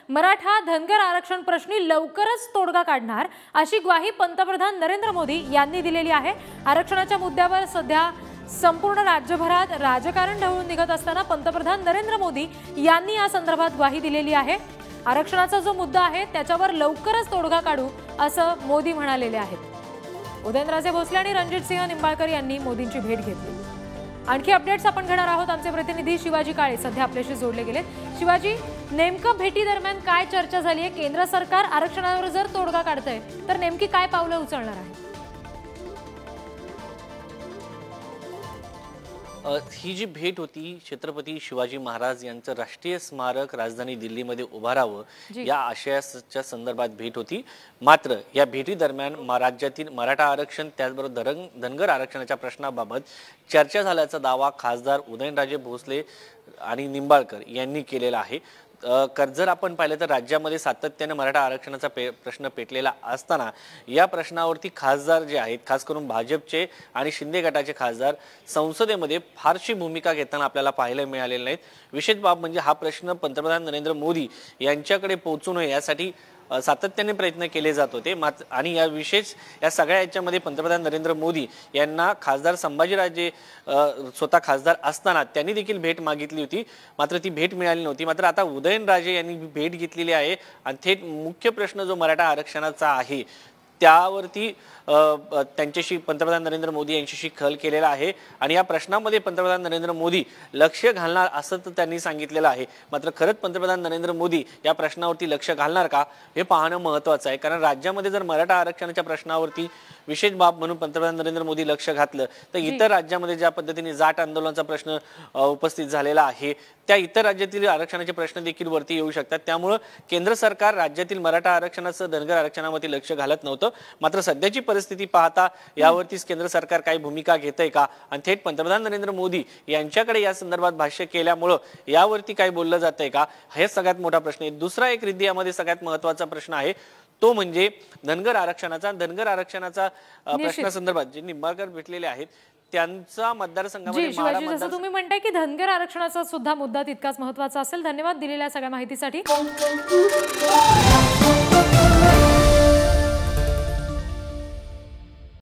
मराठा धनगर आरक्षण प्रश्नी लवकरच तोडगा काढणार अशी ग्वाही पंतप्रधान नरेंद्र मोदी यांनी दिलेली आहे। आरक्षणाच्या मुद्द्यावर सध्या संपूर्ण राज्यभरात राजकारण ढवळून निघत असताना पंतप्रधान नरेंद्र मोदी यांनी या संदर्भात ग्वाही दिलेली आहे। आरक्षणाचा जो मुद्दा आहे त्याच्यावर लवकरच तोडगा काढू असं मोदी म्हणालेले आहेत। उदयनराजे भोसले आणि रणजितसिंह निंबाळकर यांनी मोदींची भेट घेतली। आणखी अपडेट्स आपण घेणार आहोत। आमचे प्रतिनिधी शिवाजी काळे सध्या आपल्याशी जोडले गेलेत। शिवाजी, नेमकं भेटी दरम्यान काय चर्चा झाली आहे? केंद्र सरकार आरक्षणावर जर तोडगा काढतंय तर नेमकी काय पावलं उचलणार आहे? ही जी भेट होती छत्रपती शिवाजी महाराज यांचं राष्ट्रीय स्मारक राजधानी दिल्लीमध्ये उभारावं या आशयाच्या संदर्भात भेट होती। मात्र या भेटी दरम्यान राज्यातील मराठा आरक्षण त्याचबरोबर धनगर आरक्षणाच्या प्रश्नाबाबत चर्चा झाल्याचा दावा खासदार उदयनराजे भोसले आणि निंबाळकर यांनी केलेला आहे। जर आपण पाहिलं तर राज्यामध्ये सातत्याने मराठा आरक्षणाचा प्रश्न पेटलेला असताना या प्रश्नावरती खासदार जे आहेत, खास करून भाजपचे आणि शिंदे गटाचे खासदार संसदेमध्ये फारशी भूमिका घेताना आपल्याला पाहायला मिळालेले नाहीत। विशेष बाब म्हणजे हा प्रश्न पंतप्रधान नरेंद्र मोदी यांच्याकडे पोहोचू नये यासाठी सातत्याने प्रयत्न केले जात होते। आणि या विशेष या सगळ्या याच्यामध्ये पंतप्रधान नरेंद्र मोदी यांना खासदार संभाजीराजे स्वतः खासदार असताना त्यांनी देखील भेट मागितली होती, मात्र ती भेट मिळाली नव्हती। मात्र आता उदयनराजे यांनी भेट घेतलेली आहे आणि थेट मुख्य प्रश्न जो मराठा आरक्षणाचा आहे त्यावरती त्यांच्याशी पंतप्रधान नरेंद्र मोदी यांच्याशी खल केलेला आहे आणि या प्रश्नामध्ये पंतप्रधान नरेंद्र मोदी लक्ष घालणार असं त्यांनी सांगितलेलं आहे। मात्र खरंच पंतप्रधान नरेंद्र मोदी या प्रश्नावरती लक्ष घालणार का हे पाहणं महत्त्वाचं आहे, कारण राज्यामध्ये जर मराठा आरक्षणाच्या प्रश्नावरती विशेष बाब म्हणून पंतप्रधान नरेंद्र मोदी लक्ष घातलं तर इतर राज्यामध्ये ज्या पद्धतीने जाट आंदोलनाचा प्रश्न उपस्थित झालेला आहे त्या इतर राज्यातील आरक्षणाचे प्रश्न देखील वरती येऊ शकतात। त्यामुळे केंद्र सरकार राज्यातील मराठा आरक्षणाचं धनगर आरक्षणावरती लक्ष घालत नव्हतं। मात्र सध्याची परिस्थिती पाहता यावरतीच केंद्र सरकार काही भूमिका घेतंय का आणि थेट पंतप्रधान नरेंद्र मोदी यांच्याकडे या संदर्भात भाष्य केल्यामुळे यावरती काय बोललं जातंय का हे सगळ्यात मोठा प्रश्न आहे। दुसरा एक रिद्धी यामध्ये सगळ्यात महत्त्वाचा प्रश्न आहे तो म्हणजे धनगर आरक्षणाचा प्रश्नासंदर्भात जे निंबाळकर भेटलेले आहेत त्यांचा मतदारसंघामध्ये जसं तुम्ही म्हणताय की धनगर आरक्षणाचा सुद्धा मुद्दा तितकाच महत्त्वाचा असेल। धन्यवाद दिलेल्या सगळ्या माहितीसाठी।